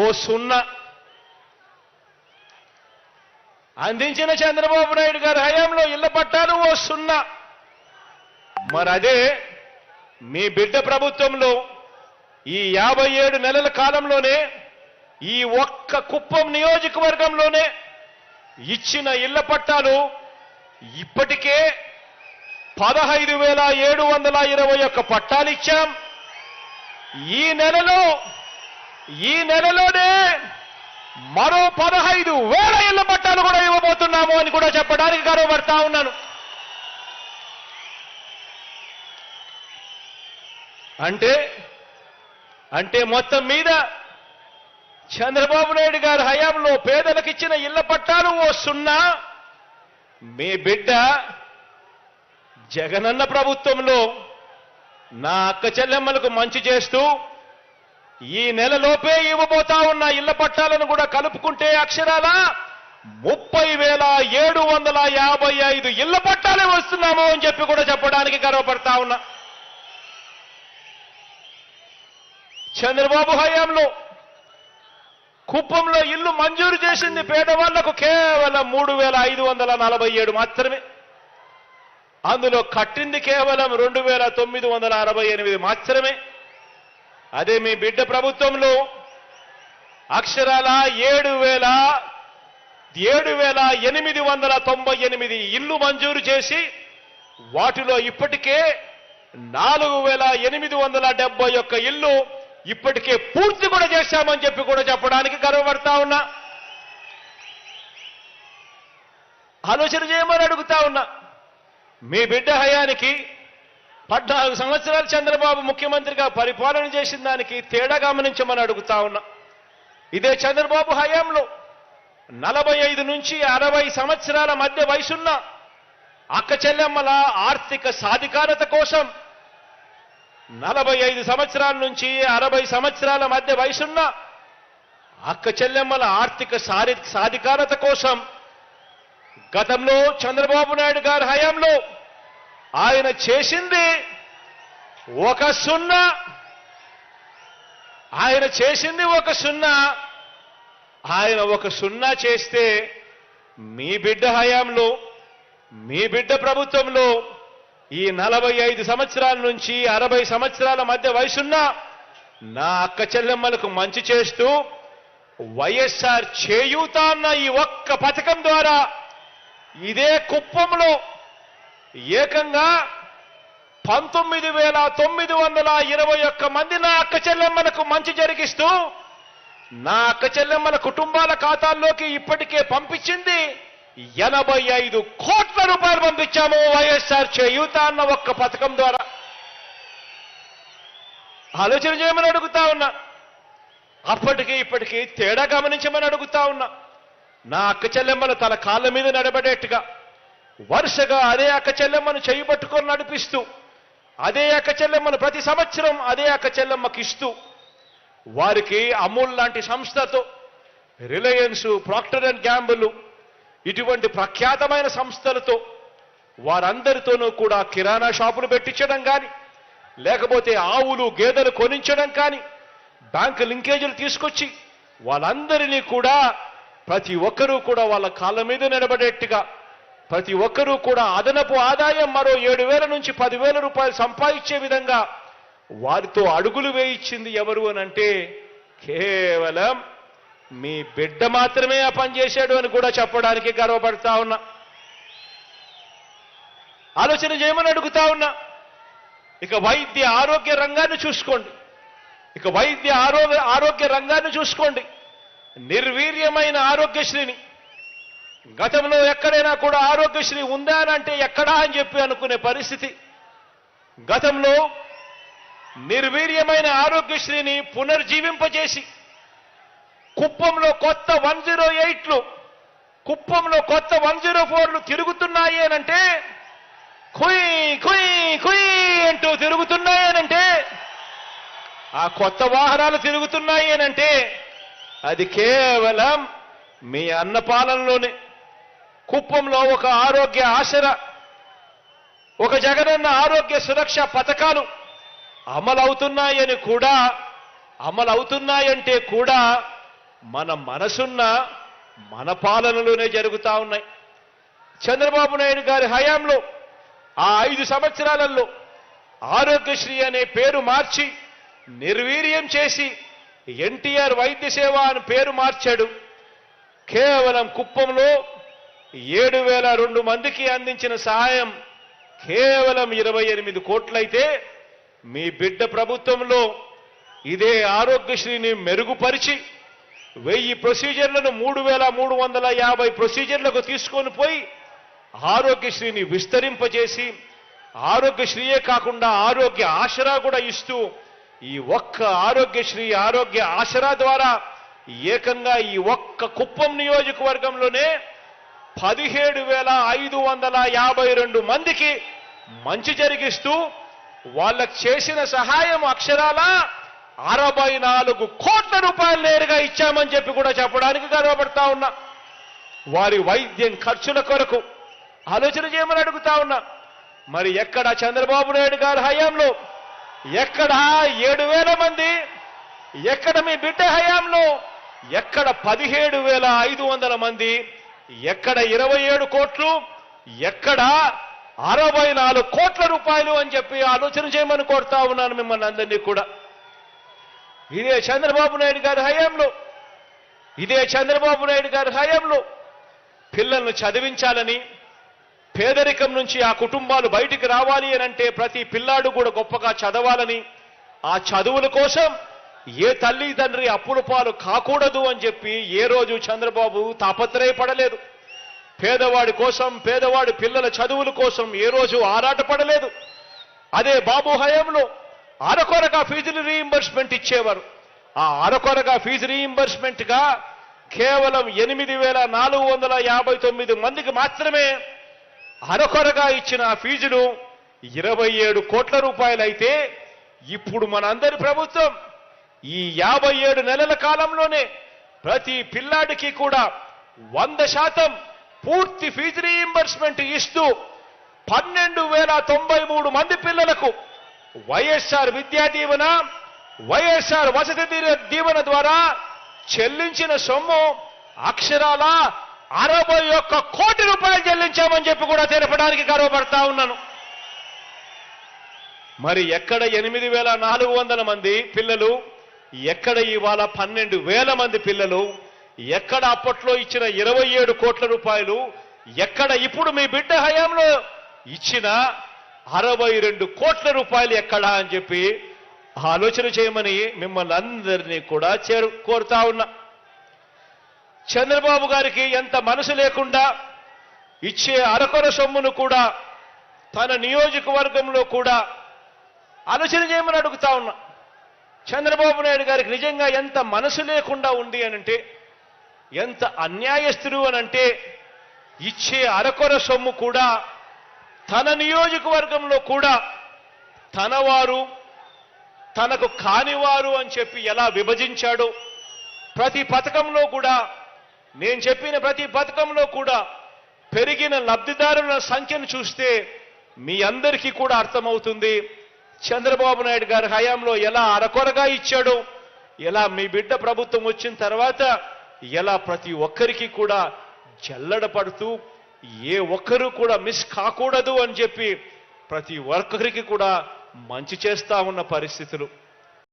ఓ సున్నా అందించిన చంద్రబాబు నాయుడు గారి హయాంలో ఇళ్ల పట్టాలు ఓ సున్నా. మరి అదే మీ బిడ్డ ప్రభుత్వంలో ఈ 57 నెలల కాలంలోనే ఈ ఒక్క కుప్పం నియోజకవర్గంలోనే ఇచ్చిన ఇళ్ల పట్టాలు ఇప్పటికే 15,721 పట్టాలు ఇచ్చాం. ఈ నెలలోనే మరో 15,000 ఇళ్ల పట్టాలు కూడా ఇవ్వబోతున్నాము అని కూడా చెప్పడానికి గర్వపడతా ఉన్నాను. అంటే మొత్తం మీద చంద్రబాబు నాయుడు గారి హయాంలో పేదలకు ఇచ్చిన ఇళ్ల పట్టాలు ఓ సున్నా. మీ బిడ్డ జగనన్న ప్రభుత్వంలో నా అక్క చెల్లెమ్మలకు మంచి చేస్తూ ఈ నెలలోపే ఇవ్వబోతా ఉన్న ఇళ్ల పట్టాలను కూడా కలుపుకుంటే అక్షరాల 30,755 ఇళ్ల పట్టాలే వస్తున్నాము అని చెప్పి కూడా చెప్పడానికి గర్వపడతా ఉన్నా. చంద్రబాబు హయాంలో కుప్పంలో ఇల్లు మంజూరు చేసింది పేదవాళ్లకు కేవలం 3,547 మాత్రమే. అందులో కట్టింది కేవలం 2,968 మాత్రమే. అదే మీ బిడ్డ ప్రభుత్వంలో అక్షరాల 7,898 ఇల్లు మంజూరు చేసి వాటిలో ఇప్పటికే 4,871 ఇల్లు ఇప్పటికే పూర్తి కూడా చేశామని చెప్పి కూడా చెప్పడానికి గర్వపడతా ఉన్నా. ఆలోచన చేయమని అడుగుతా ఉన్నా. మీ బిడ్డ హయానికి 14 సంవత్సరాలు చంద్రబాబు ముఖ్యమంత్రిగా పరిపాలన చేసిన దానికి తేడా గమనించమని అడుగుతా ఉన్నా. ఇదే చంద్రబాబు హయాంలో 45 నుంచి 60 సంవత్సరాల మధ్య వయసున్న అక్క చెల్లెమ్మల ఆర్థిక సాధికారత కోసం 45 సంవత్సరాల నుంచి 60 సంవత్సరాల మధ్య వయసున్న అక్క చెల్లెమ్మల ఆర్థిక సాధికారత కోసం గతంలో చంద్రబాబు నాయుడు గారి హయాంలో ఆయన చేసింది ఒక సున్నా. ఆయన ఒక సున్నా చేస్తే మీ బిడ్డ హయాంలో మీ బిడ్డ ప్రభుత్వంలో ఈ 45 సంవత్సరాల నుంచి 60 సంవత్సరాల మధ్య వయసున్న నా అక్క చెల్లెమ్మలకు మంచి చేస్తూ వైఎస్ఆర్ చేయూత అన్న ఈ ఒక్క పథకం ద్వారా ఇదే కుప్పంలో ఏకంగా 19,921 మంది నా అక్క చెల్లెమ్మలకు మంచి జరిగిస్తూ నా అక్క చెల్లెమ్మల కుటుంబాల ఖాతాల్లోకి ఇప్పటికే పంపించింది 85 కోట్ల రూపాయలు పంపించాము వైఎస్ఆర్ చేయూత అన్న ఒక్క పథకం ద్వారా. ఆలోచన చేయమని అడుగుతా ఉన్నా. అప్పటికి ఇప్పటికీ తేడా గమనించమని అడుగుతా ఉన్నా. నా అక్క చెల్లెమ్మలు తన కాళ్ళ మీద నడబడేట్టుగా వరుసగా అదే అక్క చెల్లెమ్మను చేయబట్టుకొని నడిపిస్తూ అదే అక్క చెల్లెమ్మను ప్రతి సంవత్సరం అదే అక్క చెల్లెమ్మకి ఇస్తూ వారికి అమూల్ లాంటి సంస్థతో రిలయన్స్, ప్రాక్టర్ అండ్ గ్యాంబుల్ ఇటువంటి ప్రఖ్యాతమైన సంస్థలతో వారందరితోనూ కూడా కిరాణా షాపులు పెట్టించడం కానీ, లేకపోతే ఆవులు గేదెలు కొనించడం కానీ, బ్యాంకు లింకేజీలు తీసుకొచ్చి వాళ్ళందరినీ కూడా ప్రతి ఒక్కరూ కూడా వాళ్ళ కాళ్ళ మీద నిలబడేట్టుగా ప్రతి ఒక్కరూ కూడా అదనపు ఆదాయం మరో 7,000 నుంచి 10,000 రూపాయలు సంపాదించే విధంగా వారితో అడుగులు వేయించింది ఎవరు అనంటే కేవలం మీ బిడ్డ మాత్రమే ఆ పని చేశాడు అని కూడా చెప్పడానికి గర్వపడతా ఉన్నా. ఆలోచన చేయమని అడుగుతా ఉన్నా. ఇక వైద్య ఆరోగ్య రంగాన్ని చూసుకోండి. నిర్వీర్యమైన ఆరోగ్యశ్రీని గతంలో ఎక్కడైనా కూడా ఆరోగ్యశ్రీ ఉందా అని అంటే ఎక్కడా అని చెప్పి అనుకునే పరిస్థితి. గతంలో నిర్వీర్యమైన ఆరోగ్యశ్రీని పునర్జీవింపజేసి కుప్పంలో కొత్త 108లు, కుప్పంలో కొత్త 104లు తిరుగుతున్నాయి అనంటే కుయ్ కుయ్ కుయ్ అంటూ తిరుగుతున్నాయి అనంటే ఆ కొత్త వాహనాలు తిరుగుతున్నాయి అనంటే అది కేవలం మీ అన్నపాలనలోనే. కుప్పంలో ఒక ఆరోగ్య ఆసరా, ఒక జగనన్న ఆరోగ్య సురక్ష పథకాలు అమలవుతున్నాయంటే కూడా మన మనసున్న మన పాలనలోనే జరుగుతూ ఉన్నాయి. చంద్రబాబు నాయుడు గారి హయాంలో ఆ 5 సంవత్సరాలలో ఆరోగ్యశ్రీ అనే పేరు మార్చి నిర్వీర్యం చేసి ఎన్టీఆర్ వైద్య సేవ అని పేరు మార్చాడు. కేవలం కుప్పంలో 7,002 మందికి అందించిన సహాయం కేవలం 28 కోట్లయితే మీ బిడ్డ ప్రభుత్వంలో ఇదే ఆరోగ్యశ్రీని మెరుగుపరిచి 1000 ప్రొసీజర్లను 3,350 ప్రొసీజర్లకు తీసుకొని పోయి ఆరోగ్యశ్రీని విస్తరింపజేసి ఆరోగ్యశ్రీయే కాకుండా ఆరోగ్య ఆసరా కూడా ఇస్తూ ఈ ఒక్క ఆరోగ్యశ్రీ ఆరోగ్య ఆసరా ద్వారా ఏకంగా ఈ ఒక్క కుప్పం నియోజకవర్గంలోనే 17,552 మందికి మంచి జరిగిస్తూ వాళ్ళకు చేసిన సహాయం అక్షరాల 64 కోట్ల రూపాయలు నేరుగా ఇచ్చామని చెప్పి కూడా చెప్పడానికి గర్వపడతా ఉన్నా. వారి వైద్యం ఖర్చుల కొరకు ఆలోచన చేయమని అడుగుతా ఉన్నా. మరి ఎక్కడ చంద్రబాబు నాయుడు గారి హయాంలో ఎక్కడ 7,000 మంది, ఎక్కడ మీ బిడ్డ హయాంలో ఎక్కడ 17,500 మంది, ఎక్కడ 27 కోట్లు, ఎక్కడ 64 కోట్ల రూపాయలు అని చెప్పి ఆలోచన చేయమని కోరుతా ఉన్నాను మిమ్మల్ని అందరినీ కూడా. ఇదే చంద్రబాబు నాయుడు గారి హయాంలో పిల్లలను చదివించాలని, పేదరికం నుంచి ఆ కుటుంబాలు బయటికి రావాలి అనంటే ప్రతి పిల్లాడు కూడా గొప్పగా చదవాలని, ఆ చదువుల కోసం ఏ తల్లి తండ్రి అప్పుల పాలు కాకూడదు అని చెప్పి ఏ రోజు చంద్రబాబు తాపత్రయపడలేదు. పేదవాడి కోసం, పేదవాడి పిల్లల చదువుల కోసం ఏ రోజు ఆరాటపడలేదు. అదే బాబు హయాంలో అరకొరగా ఫీజులు రీయింబర్స్మెంట్ ఇచ్చేవారు. ఆ అరకొరగా ఫీజు రీయింబర్స్మెంట్గా కేవలం 8,459 మందికి మాత్రమే అరకొరగా ఇచ్చిన ఆ ఫీజులు 27 కోట్ల రూపాయలైతే ఇప్పుడు మనందరి ప్రభుత్వం ఈ 57 నెలల కాలంలోనే ప్రతి పిల్లాడికి కూడా 100% పూర్తి ఫీజు రీయింబర్స్మెంట్ ఇస్తూ 12,093 మంది పిల్లలకు వైఎస్ఆర్ విద్యా దీవెన, వైఎస్ఆర్ వసతి దీవెన ద్వారా చెల్లించిన సొమ్ము అక్షరాల 61 కోటి రూపాయలు చెల్లించామని చెప్పి కూడా తెలపడానికి గర్వపడతా ఉన్నాను. మరి ఎక్కడ 8,400 మంది పిల్లలు, ఎక్కడ ఇవాళ 12,000 మంది పిల్లలు, ఎక్కడ అప్పట్లో ఇచ్చిన 27 కోట్ల రూపాయలు, ఎక్కడ ఇప్పుడు మీ బిడ్డ హయాంలో ఇచ్చిన 62 కోట్ల రూపాయలు ఎక్కడా అని చెప్పి ఆలోచన చేయమని మిమ్మల్ని అందరినీ కూడా కోరుతా ఉన్నా. చంద్రబాబు గారికి ఎంత మనసు లేకుండా ఇచ్చే అరకొర సొమ్మును కూడా తన నియోజకవర్గంలో కూడా ఆలోచన చేయమని అడుగుతా ఉన్నా. చంద్రబాబు నాయుడు గారికి నిజంగా ఎంత మనసు లేకుండా ఉంది అనంటే, ఎంత అన్యాయస్తుడు అనంటే, ఇచ్చే అరకొర సొమ్ము కూడా తన నియోజకవర్గంలో కూడా తనవారు తనకు కానివారు అని చెప్పి ఎలా విభజించాడో, ప్రతి పథకంలో కూడా నేను చెప్పిన ప్రతి పథకంలో కూడా పెరిగిన లబ్ధిదారుల సంఖ్యను చూస్తే మీ అందరికీ కూడా అర్థమవుతుంది చంద్రబాబు నాయుడు గారి హయాంలో ఎలా అరకొరగా ఇచ్చాడో, ఎలా మీ బిడ్డ ప్రభుత్వం వచ్చిన తర్వాత ఎలా ప్రతి ఒక్కరికి కూడా జల్లడ పడుతూ ఏ ఒక్కరూ కూడా మిస్ కాకూడదు అని చెప్పి ప్రతి ఒక్కరికి కూడా మంచి చేస్తా ఉన్న పరిస్థితులు.